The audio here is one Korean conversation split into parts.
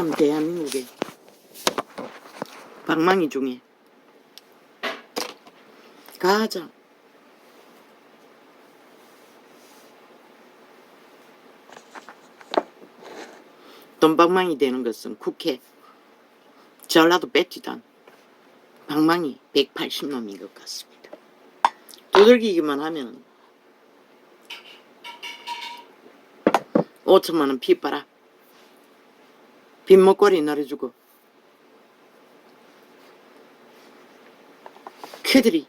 참 대한민국의 방망이 중에 가장 돈방망이 되는 것은 국회, 전라도 뺏지단 방망이 180놈인 것 같습니다. 두들기기만 하면 5천만원 핏바라 빈목걸이 넣어주고 그들이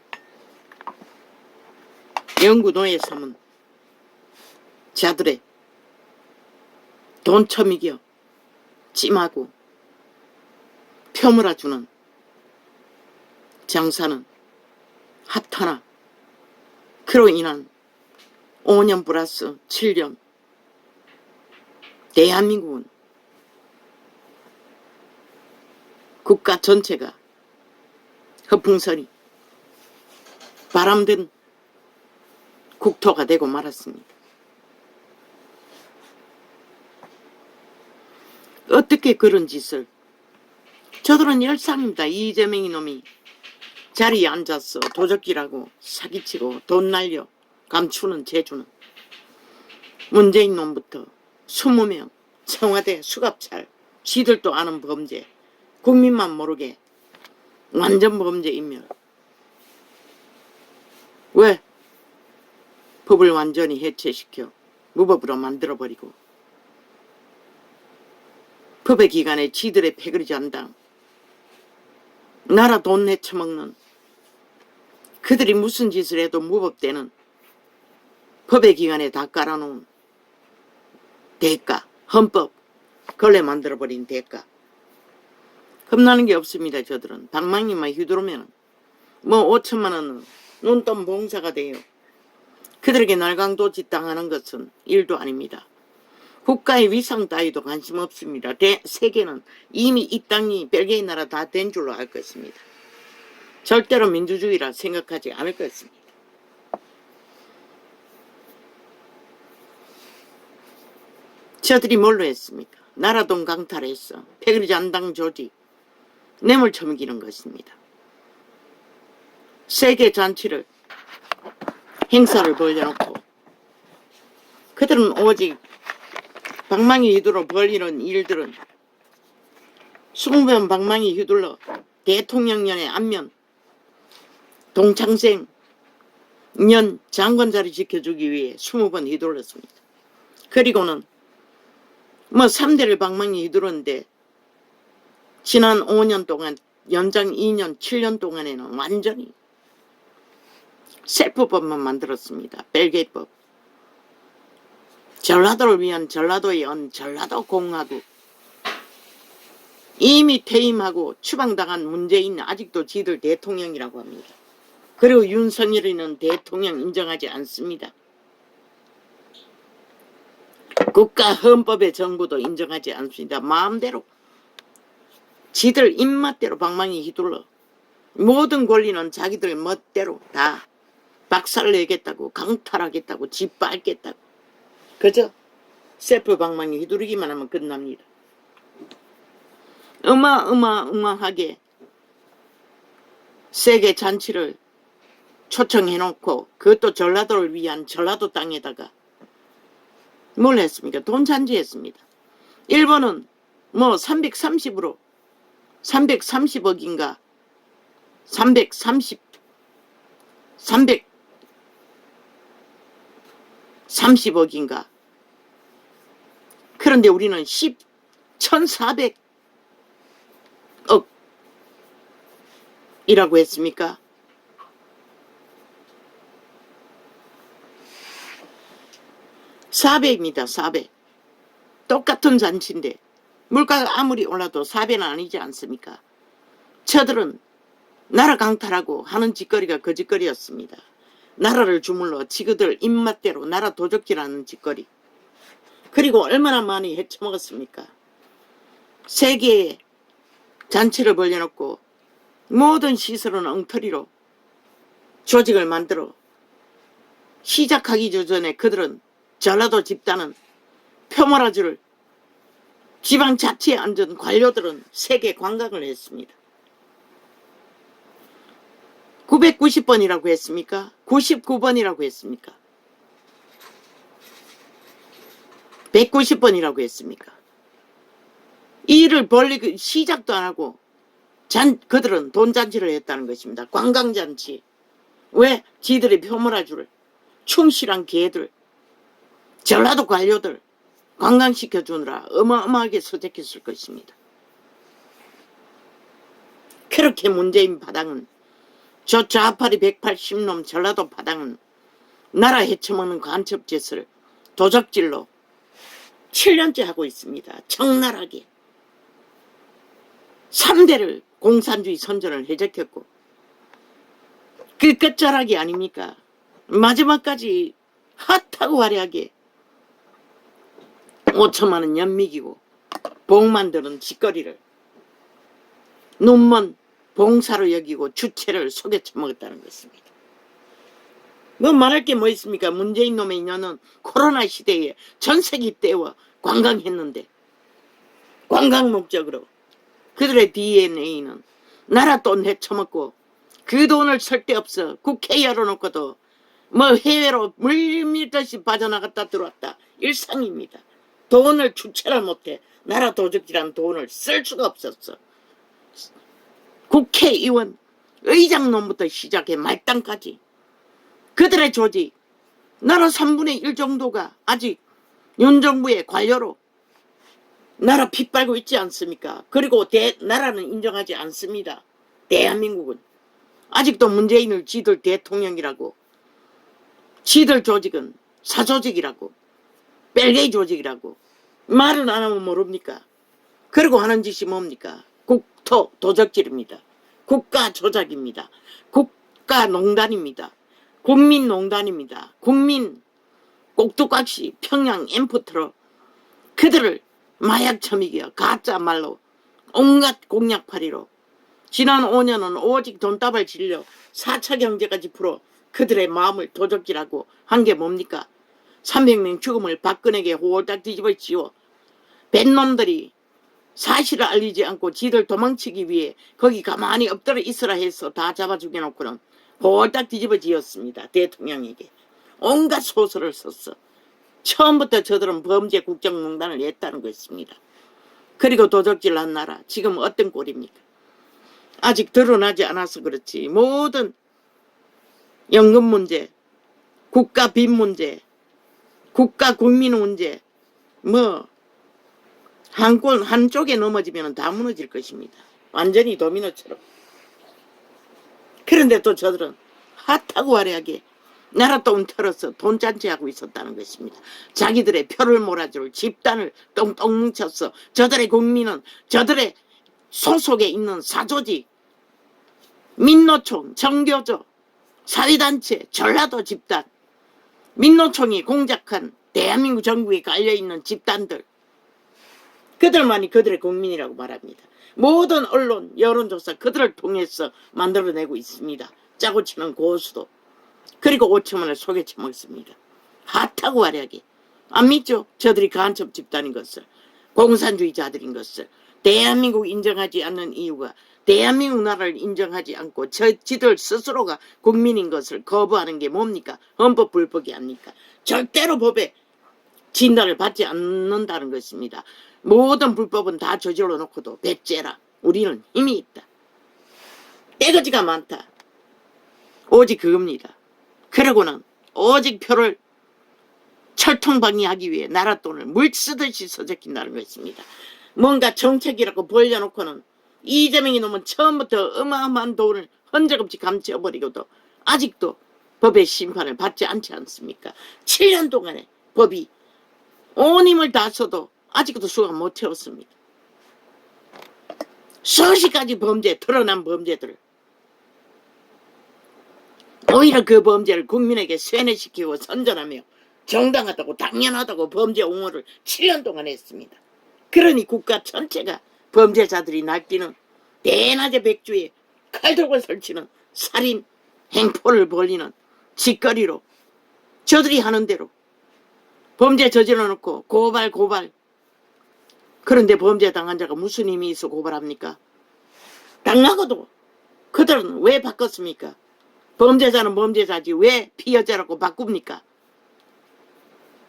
연구노예 삼은 자들의 돈 처미겨 찜하고 펴물어주는 장사는 핫하나 그로 인한 5년 플러스 7년 대한민국은 국가 전체가 허풍선이 바람든 국토가 되고 말았습니다. 어떻게 그런 짓을, 저들은 열상입니다. 이재명이 놈이 자리에 앉아서 도적질하고 사기치고 돈 날려 감추는 재주는 문재인 놈부터 20명 청와대 수갑찰 지들도 아는 범죄, 국민만 모르게 완전 범죄인멸. 왜? 법을 완전히 해체시켜 무법으로 만들어버리고 법의 기관에 지들의 패거리 잔당 나라 돈 내쳐먹는 그들이 무슨 짓을 해도 무법되는 법의 기관에 다 깔아놓은 대가, 헌법 걸레 만들어버린 대가. 겁나는 게 없습니다. 저들은 방망이만 휘두르면 뭐 5천만원은 눈돈 봉사가 돼요. 그들에게 날강도짓 당하는 것은 일도 아닙니다. 국가의 위상 따위도 관심 없습니다. 세계는 이미 이 땅이 별개의 나라 다 된 줄로 알 것입니다. 절대로 민주주의라 생각하지 않을 것입니다. 저들이 뭘로 했습니까? 나라돈 강탈했어. 패거리 잔당 조직, 뇌물 처먹이는 것입니다. 세계 잔치를 행사를 벌려놓고 그들은 오직 방망이 휘두르 벌이는 일들은 20번 방망이 휘둘러 대통령년의 안면 동창생 년 장관 자리 지켜주기 위해 20번 휘둘렀습니다. 그리고는 뭐 3대를 방망이 휘두르는데 지난 5년 동안 연장 2년 7년 동안에는 완전히 셀프법만 만들었습니다. 벨기에법. 전라도를 위한 전라도의 전라도 공화국. 이미 퇴임하고 추방당한 문재인 아직도 지들 대통령이라고 합니다. 그리고 윤석열이는 대통령 인정하지 않습니다. 국가 헌법의 정부도 인정하지 않습니다. 마음대로 지들 입맛대로 방망이 휘둘러 모든 권리는 자기들 멋대로 다 박살내겠다고, 강탈하겠다고, 짓밟겠다고. 그저 셀프 방망이 휘두르기만 하면 끝납니다. 어마어마하게 세계 잔치를 초청해놓고 그것도 전라도를 위한 전라도 땅에다가 뭘 했습니까? 돈 잔치했습니다. 일본은 뭐 330으로 330억인가 330억인가. 그런데 우리는 1400억이라고 했습니까? (400입니다) 400. 똑같은 잔치인데 물가가 아무리 올라도 4배는 아니지 않습니까? 저들은 나라 강탈하고 하는 짓거리가 그 짓거리였습니다. 나라를 주물러 지그들 입맛대로 나라 도적질하는 짓거리. 그리고 얼마나 많이 헤쳐먹었습니까? 세계에 잔치를 벌려놓고 모든 시설은 엉터리로 조직을 만들어 시작하기 전에 그들은 전라도 집단은 표모라주를 지방자치에 앉은 관료들은 세계 관광을 했습니다. 990번이라고 했습니까? 99번이라고 했습니까? 190번이라고 했습니까? 일을 벌리고 시작도 안 하고 그들은 돈잔치를 했다는 것입니다. 관광잔치. 왜? 지들의 표모라주를 충실한 개들, 전라도 관료들 관광시켜주느라 어마어마하게 소재했을 것입니다. 그렇게 문재인 바당은, 저 좌파리 180놈 전라도 바당은 나라 헤쳐먹는 간첩짓을 도적질로 7년째 하고 있습니다. 적나라하게 3대를 공산주의 선전을 해적했고, 그 끝자락이 아닙니까? 마지막까지 핫하고 화려하게 5천만원 연미기고 복만 드는 짓거리를 눈먼 봉사로 여기고 주체를 속에 처먹었다는 것입니다. 뭐 말할 게 뭐 있습니까? 문재인 놈의 인연은 코로나 시대에 전세기 때와 관광했는데, 관광 목적으로 그들의 DNA는 나라 돈 헤쳐먹고 그 돈을 쓸데없어 국회 열어놓고도 뭐 해외로 물밀듯이 빠져나갔다 들어왔다 일상입니다. 돈을 주체를 못해 나라 도적질한 돈을 쓸 수가 없었어. 국회의원, 의장놈부터 시작해 말단까지 그들의 조직, 나라 3분의 1 정도가 아직 윤 정부의 관료로 나라 핏발고 있지 않습니까? 그리고 나라는 인정하지 않습니다. 대한민국은 아직도 문재인을 지들 대통령이라고, 지들 조직은 사조직이라고, 뺄개이 조직이라고 말을 안 하면 모릅니까? 그리고 하는 짓이 뭡니까? 국토 도적질입니다. 국가 조작입니다. 국가농단입니다. 국민농단입니다. 국민 꼭두각시 평양 엠포트로 그들을 마약 처미기와 가짜 말로 온갖 공약팔이로 지난 5년은 오직 돈다발 질려 4차 경제까지 풀어 그들의 마음을 도적질하고 한 게 뭡니까? 300명 죽음을 박근혜에게 홀딱 뒤집어 씌워 뱃놈들이 사실을 알리지 않고 지들 도망치기 위해 거기 가만히 엎드려 있으라 해서 다 잡아 죽여놓고는 홀딱 뒤집어 지었습니다. 대통령에게 온갖 소설을 썼어. 처음부터 저들은 범죄 국정농단을 했다는 것입니다. 그리고 도적질한 나라 지금 어떤 꼴입니까? 아직 드러나지 않아서 그렇지 모든 연금 문제, 국가 빚 문제, 국가 국민 문제 뭐 한쪽에 넘어지면 다 무너질 것입니다. 완전히 도미노처럼. 그런데 또 저들은 핫하고 화려하게 나라 돈 털어서 돈잔치하고 있었다는 것입니다. 자기들의 표를 몰아줄 집단을 똥똥 뭉쳐서 저들의 국민은 저들의 소속에 있는 사조직, 민노총, 정교조, 사회단체, 전라도 집단, 민노총이 공작한 대한민국 정부에 깔려있는 집단들, 그들만이 그들의 국민이라고 말합니다. 모든 언론, 여론조사 그들을 통해서 만들어내고 있습니다. 짜고 치는 고수도. 그리고 5천만을 속에 쳐먹습니다. 핫하고 화려하게. 안 믿죠? 저들이 간첩 집단인 것을, 공산주의자들인 것을. 대한민국 인정하지 않는 이유가 대한민국 나라를 인정하지 않고 지들 스스로가 국민인 것을 거부하는 게 뭡니까? 헌법 불법이 아닙니까? 절대로 법에 진단을 받지 않는다는 것입니다. 모든 불법은 다 저질러 놓고도 배째라. 우리는 힘이 있다. 떼거지가 많다. 오직 그겁니다. 그러고는 오직 표를 철통방해하기 위해 나라 돈을 물쓰듯이 써적인다는 것입니다. 뭔가 정책이라고 벌려놓고는 이재명이 놈은 처음부터 어마어마한 돈을 흔적없이 감춰버리고도 아직도 법의 심판을 받지 않지 않습니까? 7년 동안에 법이 온 힘을 다 써도 아직도 수가 못 채웠습니다. 수십 가지 범죄, 드러난 범죄들을 오히려 그 범죄를 국민에게 세뇌시키고 선전하며 정당하다고 당연하다고 범죄 옹호를 7년 동안 했습니다. 그러니 국가 전체가 범죄자들이 날뛰는 대낮에 백주에 칼들고 설치는 살인 행포를 벌리는 짓거리로 저들이 하는 대로 범죄 저질러 놓고 고발 그런데 범죄 당한 자가 무슨 힘이 있어 고발합니까? 당하고도 그들은 왜 바꿨습니까? 범죄자는 범죄자지 왜 피해자라고 바꿉니까?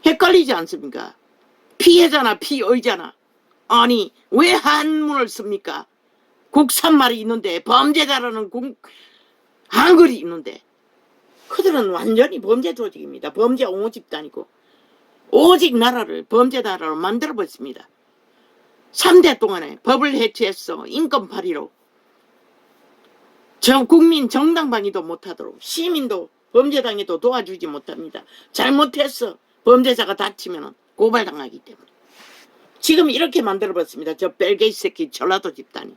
헷갈리지 않습니까? 피해자나 피의자나 아니 왜 한문을 씁니까? 국산말이 있는데 범죄자라는 한글이 있는데 그들은 완전히 범죄 조직입니다. 범죄 옹호 집단이고 오직 나라를 범죄 나라로 만들어버렸습니다. 3대 동안에 법을 해체해서 인권파리로 국민 정당방위도 못하도록 시민도 범죄당해도 도와주지 못합니다. 잘못해서 범죄자가 다치면 고발당하기 때문에 지금 이렇게 만들어봤습니다. 저 벨게이 새끼 전라도 집단이.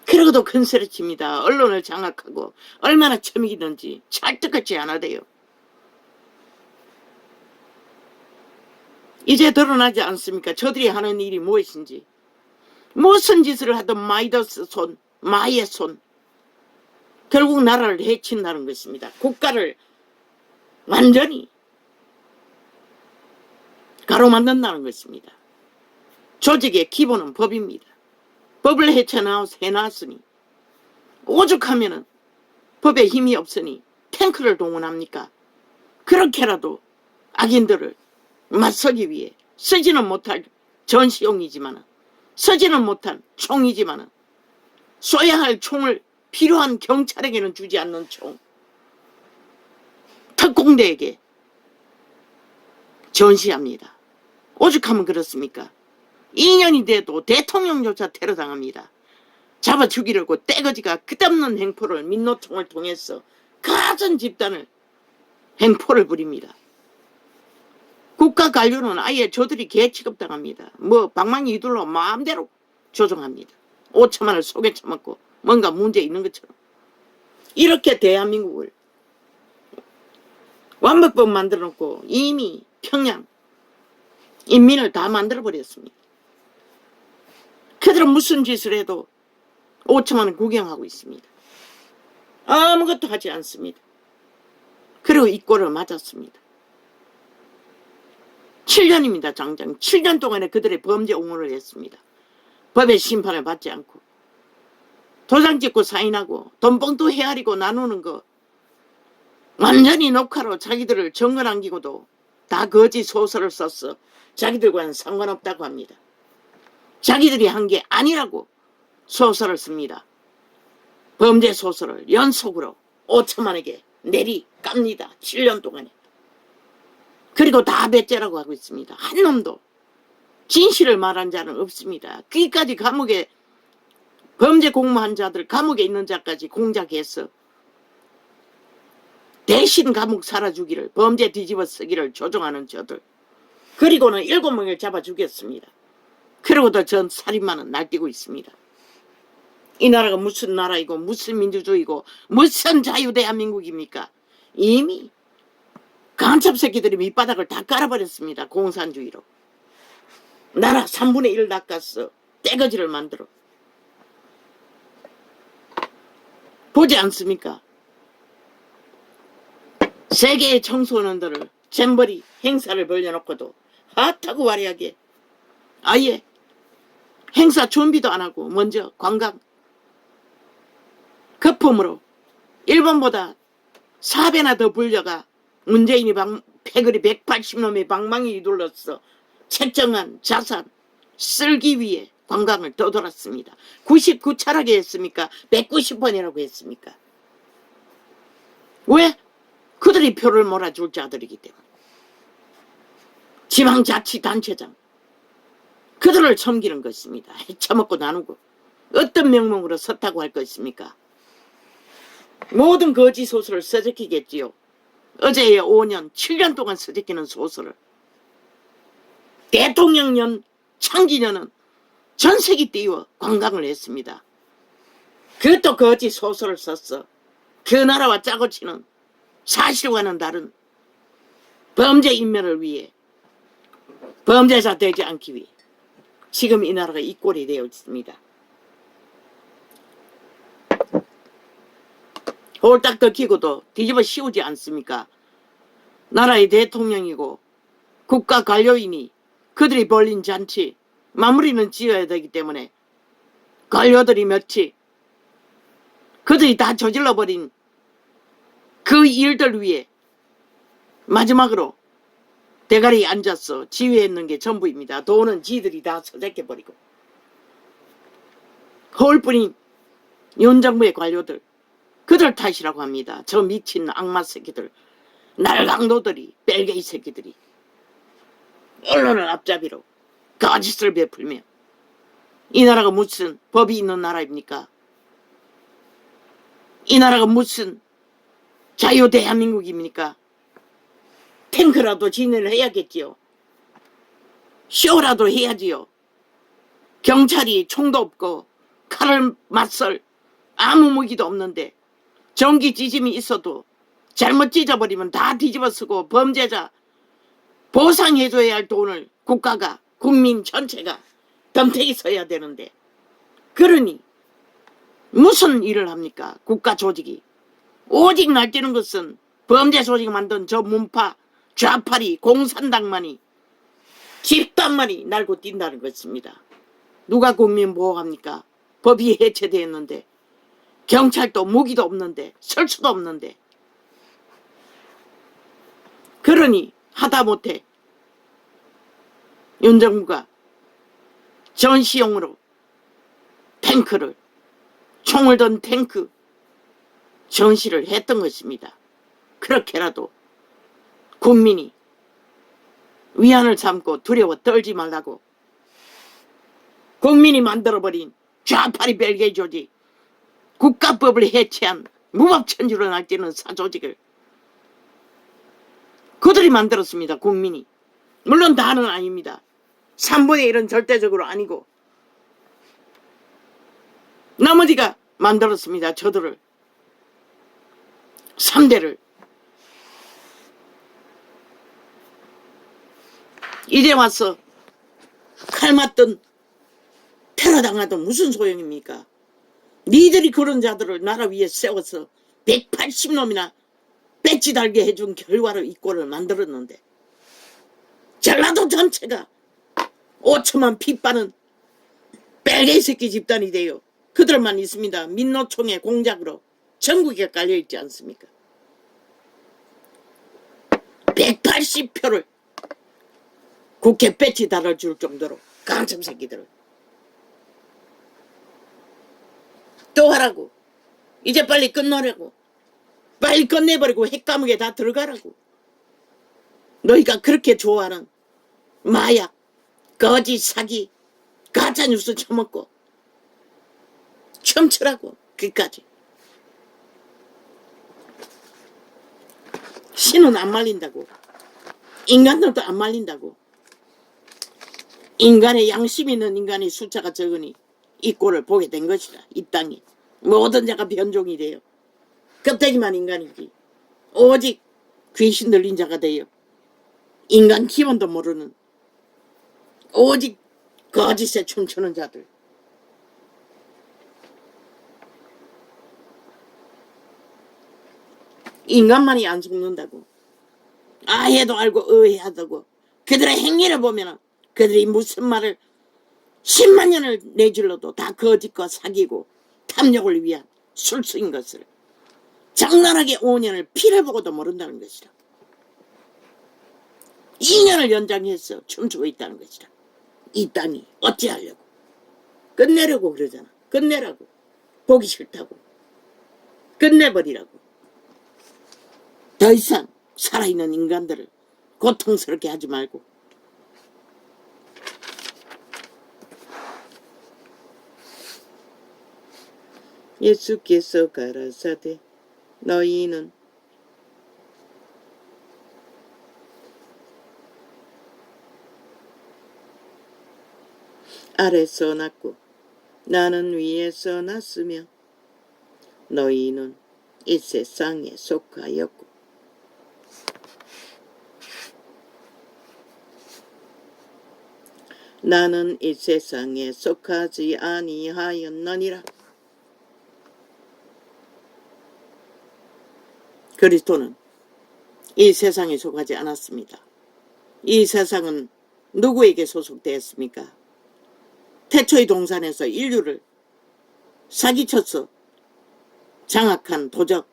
그러고도 큰소리칩니다. 언론을 장악하고 얼마나 처먹이든지 찰떡같이 안 하대요. 이제 드러나지 않습니까? 저들이 하는 일이 무엇인지. 무슨 짓을 하든 마이더스 손, 마의 손. 결국 나라를 해친다는 것입니다. 국가를 완전히 가로만든다는 것입니다. 조직의 기본은 법입니다. 법을 해놨으니 오죽하면은 법에 힘이 없으니 탱크를 동원합니까? 그렇게라도 악인들을 맞서기 위해 쓰지는 못할 전시용이지만 쓰지는 못한 총이지만 쏘야 할 총을 필요한 경찰에게는 주지 않는 총 특공대에게 전시합니다. 오죽하면 그렇습니까? 2년이 돼도 대통령조차 테러당합니다. 잡아 죽이려고 떼거지가 끝없는 행포를 민노총을 통해서 가진 집단을 행포를 부립니다. 국가 관료는 아예 저들이 개 취급당합니다. 뭐 방망이 이둘러 마음대로 조종합니다. 5천만을 속에 처먹고 뭔가 문제 있는 것처럼. 이렇게 대한민국을 완벽법 만들어 놓고 이미 평양 인민을 다 만들어 버렸습니다. 그들은 무슨 짓을 해도 5천만을 구경하고 있습니다. 아무것도 하지 않습니다. 그리고 이 꼴을 맞았습니다. 7년입니다. 장장 7년 동안에 그들의 범죄 옹호를 했습니다. 법의 심판을 받지 않고 도장 찍고 사인하고 돈봉투 헤아리고 나누는 거 완전히 녹화로 자기들을 정거 남기고도 다 거짓 소설을 썼어. 자기들과는 상관없다고 합니다. 자기들이 한 게 아니라고 소설을 씁니다. 범죄 소설을 연속으로 5천만에게 내리 깝니다. 7년 동안에. 그리고 다 배째라고 하고 있습니다. 한 놈도 진실을 말한 자는 없습니다. 거기까지 감옥에 범죄 공모한 자들 감옥에 있는 자까지 공작해서 대신 감옥 살아주기를 범죄 뒤집어 쓰기를 조종하는 저들. 그리고는 7명을 잡아 죽였습니다. 그러고도 전 살인마는 날뛰고 있습니다. 이 나라가 무슨 나라이고 무슨 민주주의고 무슨 자유대한민국입니까? 이미 간첩 새끼들이 밑바닥을 다 깔아버렸습니다. 공산주의로. 나라 3분의 1 낚았어. 떼거지를 만들어. 보지 않습니까? 세계의 청소년들을 잼버리 행사를 벌려놓고도 핫하고 화려하게 아예 행사 준비도 안 하고 먼저 관광 거품으로 일본보다 4배나 더 불려가 문재인이 패거리 180놈의 방망이 둘러서 책정한 자산 쓸기 위해 관광을 떠돌았습니다. 99차라게 했습니까? 190번이라고 했습니까? 왜? 그들이 표를 몰아줄 자들이기 때문에. 지방자치단체장 그들을 섬기는 것입니다. 해쳐먹고 나누고 어떤 명목으로 섰다고 할 것입니까? 모든 거짓 소설을 써적히겠지요. 어제의 5년 7년 동안 써적히는 소설을 대통령년 창기년은 전세기 띄워 관광을 했습니다. 그것도 거짓 소설을 썼어. 그 나라와 짜고 치는 사실과는 다른 범죄 인멸을 위해 범죄자 되지 않기 위해 지금 이 나라가 이 꼴이 되어 있습니다. 홀딱 덮이고도 뒤집어 씌우지 않습니까? 나라의 대통령이고 국가 관료인이 그들이 벌린 잔치 마무리는 지어야 되기 때문에 관료들이 몇이 그들이 다 저질러버린 그 일들 위에 마지막으로 대가리에 앉아서 지휘했는 게 전부입니다. 돈은 지들이 다 서재껴버리고. 허울뿐인 윤정부의 관료들, 그들 탓이라고 합니다. 저 미친 악마 새끼들, 날강도들이, 뺄개이 새끼들이 언론을 앞잡이로 거짓을 베풀며 이 나라가 무슨 법이 있는 나라입니까? 이 나라가 무슨 자유 대한민국입니까? 탱크라도 진행을 해야겠지요. 쇼라도 해야지요. 경찰이 총도 없고 칼을 맞설 아무 무기도 없는데 전기 지짐이 있어도 잘못 찢어버리면 다 뒤집어쓰고 범죄자 보상해줘야 할 돈을 국가가 국민 전체가 덤태기 써야 되는데 그러니 무슨 일을 합니까? 국가 조직이 오직 날뛰는 것은 범죄 조직 만든 저 문파 좌파리 공산당만이 집단만이 날고 뛴다는 것입니다. 누가 국민 보호합니까? 법이 해체되었는데 경찰도 무기도 없는데 설 수도 없는데 그러니 하다못해 윤 정부가 전시용으로 탱크를 총을 든 탱크 전시를 했던 것입니다. 그렇게라도 국민이 위안을 삼고 두려워 떨지 말라고 국민이 만들어버린 좌파리 벨기에 조직 국가법을 해체한 무법천지로 날뛰는 사조직을 그들이 만들었습니다. 국민이. 물론 다는 아닙니다. 3분의 1은 절대적으로 아니고 나머지가 만들었습니다. 저들을 3대를 이제 와서 칼 맞든 패러당하든 무슨 소용입니까? 니들이 그런 자들을 나라 위에 세워서 180놈이나 배지 달게 해준 결과로 이 꼴을 만들었는데 전라도 전체가 5천만 핏바는 빨개 새끼 집단이 돼요. 그들만 있습니다. 민노총의 공작으로 전국에 깔려있지 않습니까? 180표를 국회 배지 달아줄 정도로 깡참 새끼들을 또 하라고. 이제 빨리 끝내라고. 빨리 끝내버리고 핵감옥에 다 들어가라고. 너희가 그렇게 좋아하는 마약, 거짓, 사기, 가짜뉴스 처먹고 춤추라고. 그까지. 신은 안 말린다고. 인간들도 안 말린다고. 인간의 양심 있는 인간의 숫자가 적으니 이 꼴을 보게 된 것이다. 이 땅이 모든 자가 변종이 돼요. 껍데기만 인간이지. 오직 귀신 들린 자가 돼요. 인간 기본도 모르는 오직 거짓에 춤추는 자들. 인간만이 안 죽는다고. 아해도 알고 의해하다고. 그들의 행위를 보면 그들이 무슨 말을 10만 년을 내질러도 다 거짓과 사기고 탐욕을 위한 술수인 것을 장난하게 5년을 피를 보고도 모른다는 것이다. 2년을 연장해서 춤추고 있다는 것이다. 이 땅이 어찌하려고. 끝내려고 그러잖아. 끝내라고. 보기 싫다고. 끝내버리라고. 더 이상 살아있는 인간들을 고통스럽게 하지 말고. 예수께서 가라사대 너희는 아래서 났고 나는 위에서 났으며 너희는 이 세상에 속하였고 나는 이 세상에 속하지 아니하였느니라. 그리스도는 이 세상에 속하지 않았습니다. 이 세상은 누구에게 소속되었습니까? 태초의 동산에서 인류를 사기쳤어. 장악한 도적,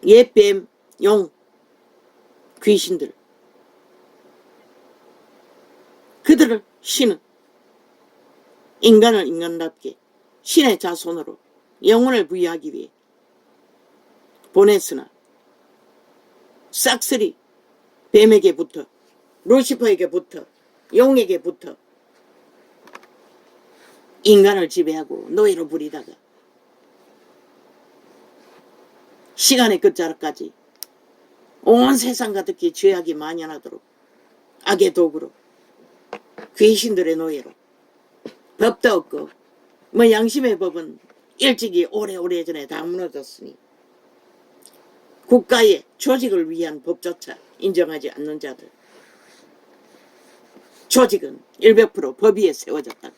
옛뱀, 용, 귀신들. 그들을 신은 인간을 인간답게 신의 자손으로 영혼을 부여하기 위해 보냈으나 싹쓸이 뱀에게 붙어, 루시퍼에게 붙어, 용에게 붙어 인간을 지배하고 노예로 부리다가 시간의 끝자락까지 온 세상 가득히 죄악이 만연하도록 악의 도구로 귀신들의 노예로 법도 없고 뭐 양심의 법은 일찍이 오래전에 다 무너졌으니 국가의 조직을 위한 법조차 인정하지 않는 자들, 조직은 100% 법 위에 세워졌다고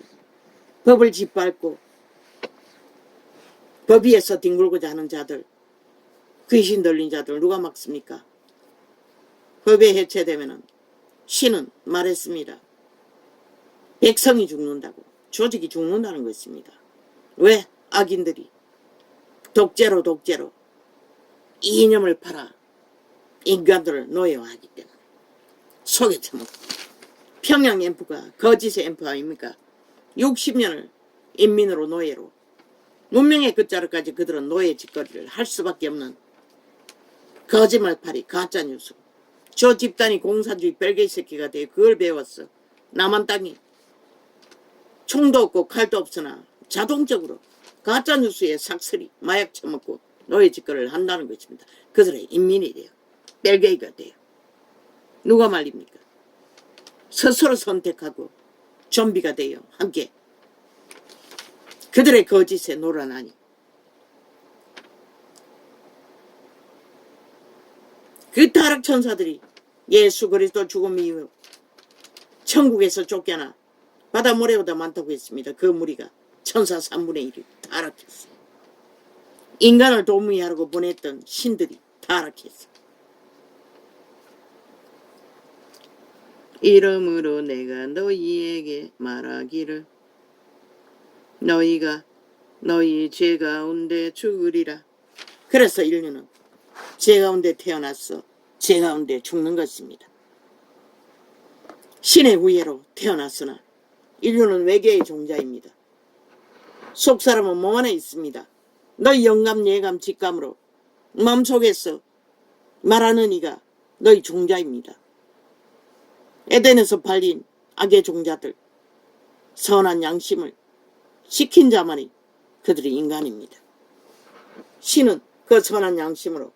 법을 짓밟고 법 위에서 뒹굴고자 하는 자들, 귀신 들린 자들 누가 막습니까? 법에 해체되면 신은 말했습니다. 백성이 죽는다고, 조직이 죽는다는 것입니다. 왜? 악인들이 독재로 이념을 팔아 인간들을 노예화하기 때문에 속에 처먹고. 평양 엠프가 거짓의 엠프 아닙니까? 60년을 인민으로 노예로 문명의 끝자락까지 그들은 노예 짓거리를 할 수밖에 없는 거짓말팔이 가짜뉴스. 저 집단이 공산주의 뺄개이 새끼가 돼 그걸 배웠어. 남한 땅이 총도 없고 칼도 없으나 자동적으로 가짜뉴스에 삭슬이 마약 처먹고 노예 짓거리를 한다는 것입니다. 그들의 인민이 돼요. 뺄개이가 돼요. 누가 말립니까? 스스로 선택하고 좀비가 돼요. 함께 그들의 거짓에 놀아나니 그 타락천사들이 예수 그리스도 죽음 이후 천국에서 쫓겨나 바다 모래보다 많다고 했습니다. 그 무리가 천사 3분의 1이 타락했어요. 인간을 도무이하라고 보냈던 신들이 타락했어요. 이러므로 내가 너희에게 말하기를 너희가 너희 죄 가운데 죽으리라. 그래서 인류는 죄 가운데 태어났어. 죄 가운데 죽는 것입니다. 신의 후예로 태어났으나 인류는 외계의 종자입니다. 속사람은 몸 안에 있습니다. 너희 영감, 예감, 직감으로 마음속에서 말하는 이가 너희 종자입니다. 에덴에서 발린 악의 종자들, 선한 양심을 시킨 자만이 그들이 인간입니다. 신은 그 선한 양심으로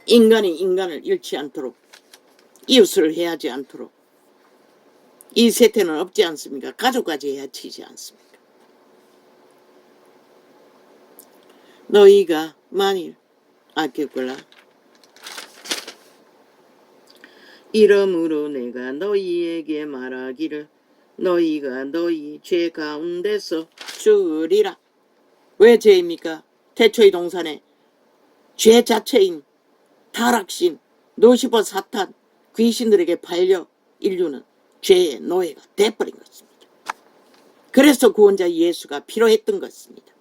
인간이 인간을 잃지 않도록, 이웃을 해하지 않도록, 이 세태는 없지 않습니까? 가족까지 해치지 않습니까? 너희가 만일 아꼈구나. 이러므로 내가 너희에게 말하기를 너희가 너희 죄 가운데서 죽으리라. 왜 죄입니까? 태초의 동산에 죄 자체인 타락신, 루시퍼 사탄, 귀신들에게 팔려 인류는 죄의 노예가 돼버린 것입니다. 그래서 구원자 예수가 필요했던 것입니다.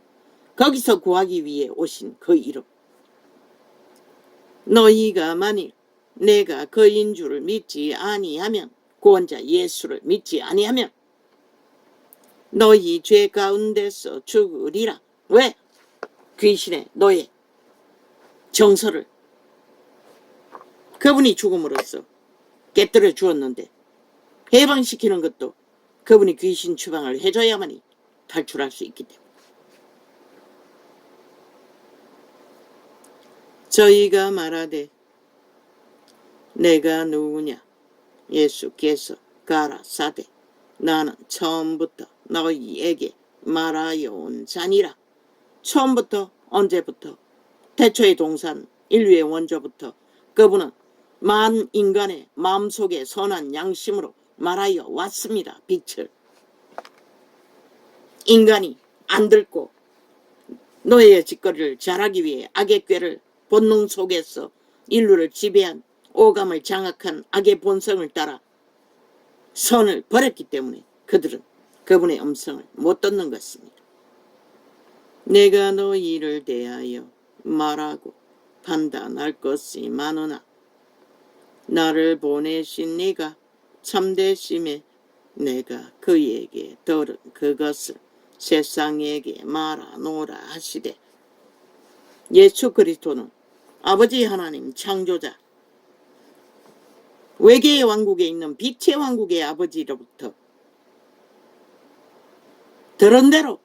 거기서 구하기 위해 오신 그 이름. 너희가 만일 내가 그인 줄을 믿지 아니하면, 구원자 예수를 믿지 아니하면 너희 죄 가운데서 죽으리라. 왜? 귀신의 노예 정서를 그분이 죽음으로써 깨뜨려 주었는데 해방시키는 것도 그분이 귀신 추방을 해줘야만이 탈출할 수 있기 때문에. 저희가 말하되 내가 누구냐? 예수께서 가라사대 나는 처음부터 너희에게 말하여 온 자니라. 처음부터, 언제부터? 태초의 동산 인류의 원조부터 그분은 만 인간의 마음속에 선한 양심으로 말하여 왔습니다. 빛을. 인간이 안 들고 노예의 짓거리를 잘하기 위해 악의 꾀를 본능 속에서 인류를 지배한 오감을 장악한 악의 본성을 따라 선을 버렸기 때문에 그들은 그분의 음성을 못 듣는 것입니다. 내가 너희를 대하여 말하고 판단할 것이 많으나 나를 보내신 네가 참되심에 내가 그에게 들은 그것을 세상에게 말하노라 하시되, 예수 그리스도는 아버지 하나님 창조자, 외계의 왕국에 있는 빛의 왕국의 아버지로부터 들은 대로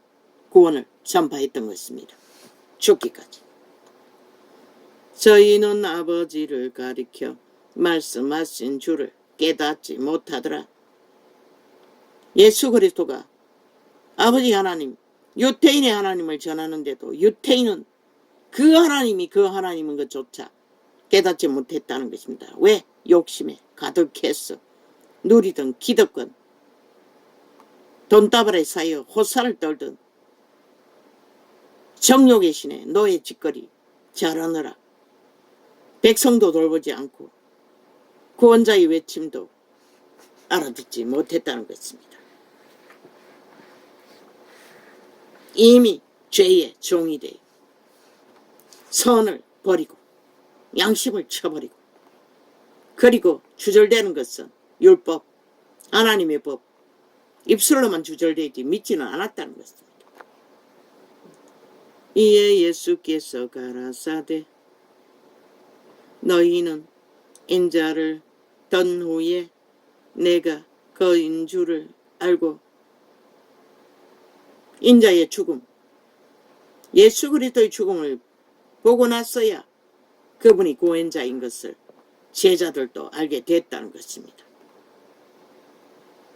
구원을 전파했던 것입니다. 죽기까지. 저희는 아버지를 가리켜 말씀하신 줄을 깨닫지 못하더라. 예수 그리스도가 아버지 하나님, 유태인의 하나님을 전하는데도 유태인은 그 하나님이 그 하나님인 것조차 깨닫지 못했다는 것입니다. 왜? 욕심에 가득해서 누리던 기득권, 돈다발에 쌓여 호사를 떨던 정욕의 신에 노예 짓거리 잘하느라 백성도 돌보지 않고 구원자의 외침도 알아듣지 못했다는 것입니다. 이미 죄의 종이 되어 선을 버리고 양심을 쳐버리고, 그리고 주절되는 것은 율법, 하나님의 법, 입술로만 주절되지 믿지는 않았다는 것입니다. 이에 예수께서 가라사대 너희는 인자를 던 후에 내가 그인 줄을 알고, 인자의 죽음, 예수 그리스도의 죽음을 보고 났어야 그분이 구원자인 것을 제자들도 알게 됐다는 것입니다.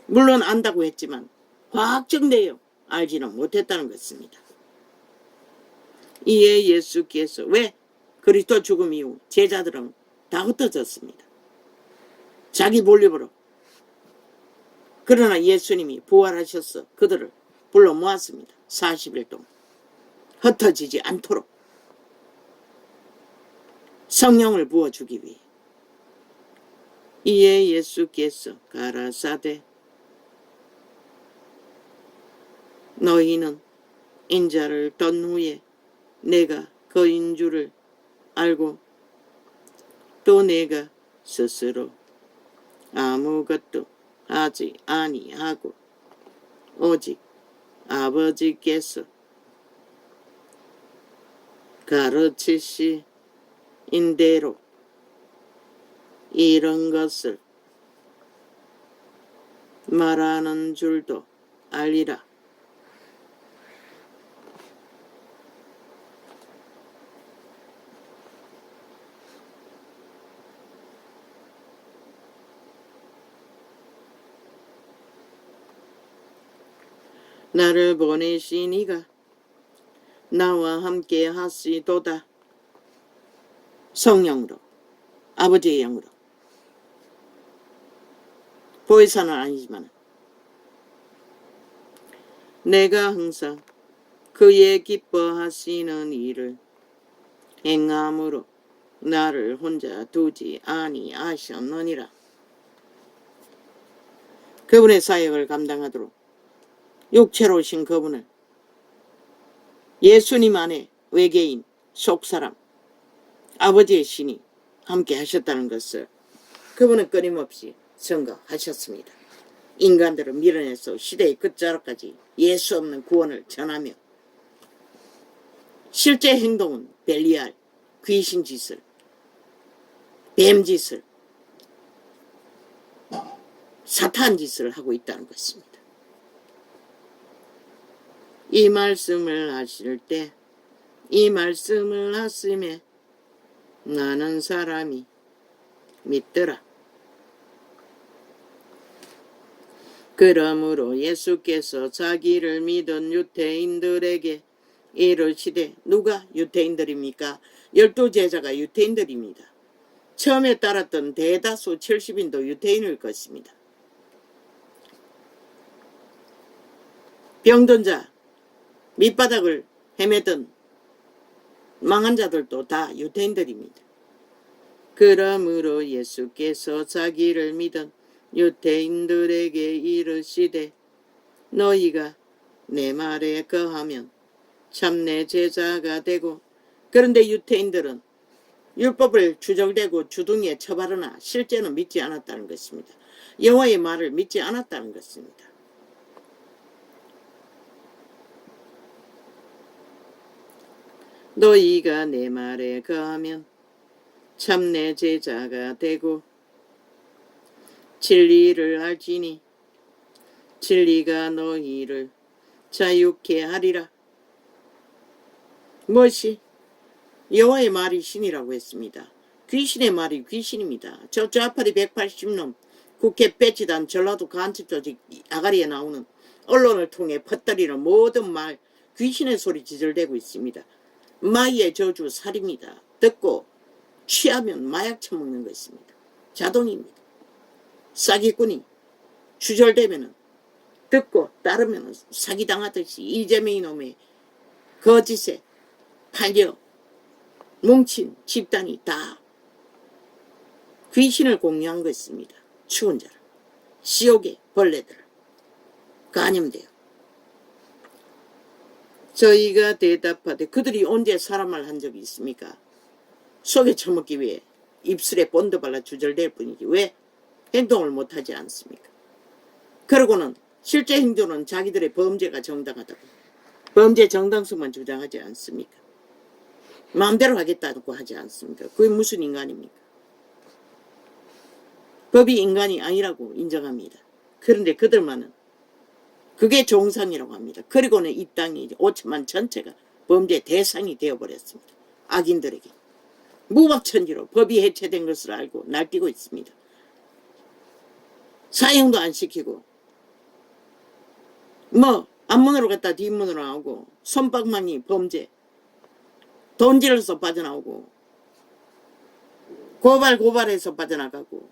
물론 안다고 했지만 확정되어 알지는 못했다는 것입니다. 이에 예수께서, 왜? 그리스도 죽음 이후 제자들은 다 흩어졌습니다. 자기 볼륨으로. 그러나 예수님이 부활하셔서 그들을 불러 모았습니다. 40일 동안 흩어지지 않도록 성령을 부어주기 위해. 이에 예수께서 가라사대 너희는 인자를 던 후에 내가 그인 줄을 알고, 또 내가 스스로 아무것도 하지 아니하고 오직 아버지께서 가르치신 대로 이런 것을 말하는 줄도 알리라. 나를 보내신 이가 나와 함께 하시도다. 성령으로, 아버지의 영으로. 보혜사는 아니지만 내가 항상 그의 기뻐하시는 일을 행함으로 나를 혼자 두지 아니하셨느니라. 그분의 사역을 감당하도록 육체로 오신 그분을 예수님 안에 외계인, 속사람, 아버지의 신이 함께 하셨다는 것을 그분은 끊임없이 증거하셨습니다. 인간들을 밀어내서 시대의 끝자락까지 예수 없는 구원을 전하며, 실제 행동은 벨리알, 귀신 짓을, 뱀 짓을, 사탄 짓을 하고 있다는 것입니다. 이 말씀을 하실 때, 이 말씀을 하심에 많은 사람이 믿더라. 그러므로 예수께서 자기를 믿은 유대인들에게 이르시되, 누가 유대인들입니까? 12제자가 유대인들입니다. 처음에 따랐던 대다수 70인도 유대인일 것입니다. 병든 자, 밑바닥을 헤매던 망한 자들도 다 유대인들입니다. 그러므로 예수께서 자기를 믿은 유대인들에게 이르시되 너희가 내 말에 거하면 참 내 제자가 되고. 그런데 유대인들은 율법을 주절되고 주둥이에 쳐바르나 실제는 믿지 않았다는 것입니다. 여호와의 말을 믿지 않았다는 것입니다. 너희가 내 말에 거하면 참 내 제자가 되고 진리를 알지니 진리가 너희를 자유케 하리라. 무엇이? 여호와의 말이 신이라고 했습니다. 귀신의 말이 귀신입니다. 저 좌파리 180놈 국회 배치단 전라도 간첩조직 아가리에 나오는 언론을 통해 퍼뜨리는 모든 말 귀신의 소리 지절되고 있습니다. 마귀의 저주 살입니다. 듣고 취하면 마약 처먹는 것입니다. 자동입니다. 사기꾼이 주절되면 듣고 따르면 사기당하듯이 이재명 이놈의 거짓에 팔려 뭉친 집단이 다 귀신을 공유한 것입니다. 추운 자라 지옥의 벌레들 간염되어. 저희가 대답하되 그들이 언제 사람말 한 적이 있습니까? 속에 처먹기 위해 입술에 본드 발라 주절될 뿐이지 왜 행동을 못하지 않습니까? 그러고는 실제 행동은 자기들의 범죄가 정당하다고 범죄 정당성만 주장하지 않습니까? 마음대로 하겠다고 하지 않습니까? 그게 무슨 인간입니까? 법이 인간이 아니라고 인정합니다. 그런데 그들만은 그게 정상이라고 합니다. 그리고는 이 땅이 5천만 전체가 범죄 대상이 되어버렸습니다. 악인들에게 무법천지로 법이 해체된 것을 알고 날뛰고 있습니다. 사형도 안 시키고 앞문으로 갔다 뒷문으로 나오고 손방망이 범죄 돈질러서 빠져나오고 고발해서 빠져나가고.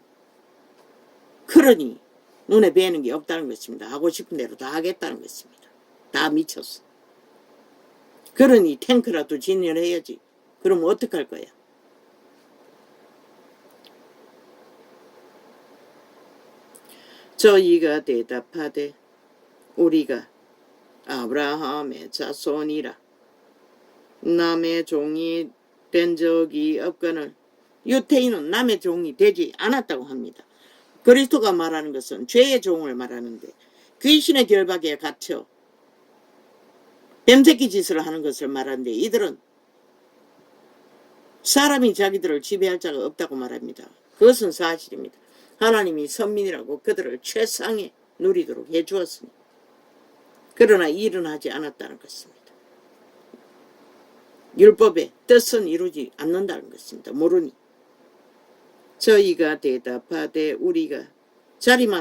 그러니 눈에 뵈는 게 없다는 것입니다. 하고 싶은 대로 다 하겠다는 것입니다. 다 미쳤어. 그러니 탱크라도 진열해야지. 그럼 어떡할 거야? 저희가 대답하되 우리가 아브라함의 자손이라 남의 종이 된 적이 없거늘. 유태인은 남의 종이 되지 않았다고 합니다. 그리스도가 말하는 것은 죄의 종을 말하는데 귀신의 결박에 갇혀 뱀새끼 짓을 하는 것을 말하는데 이들은 사람이 자기들을 지배할 자가 없다고 말합니다. 그것은 사실입니다. 하나님이 선민이라고 그들을 최상에 누리도록 해주었으니 그러나 일은 하지 않았다는 것입니다. 율법의 뜻은 이루지 않는다는 것입니다. 모르니. 저희가 대답하되 우리가 자리만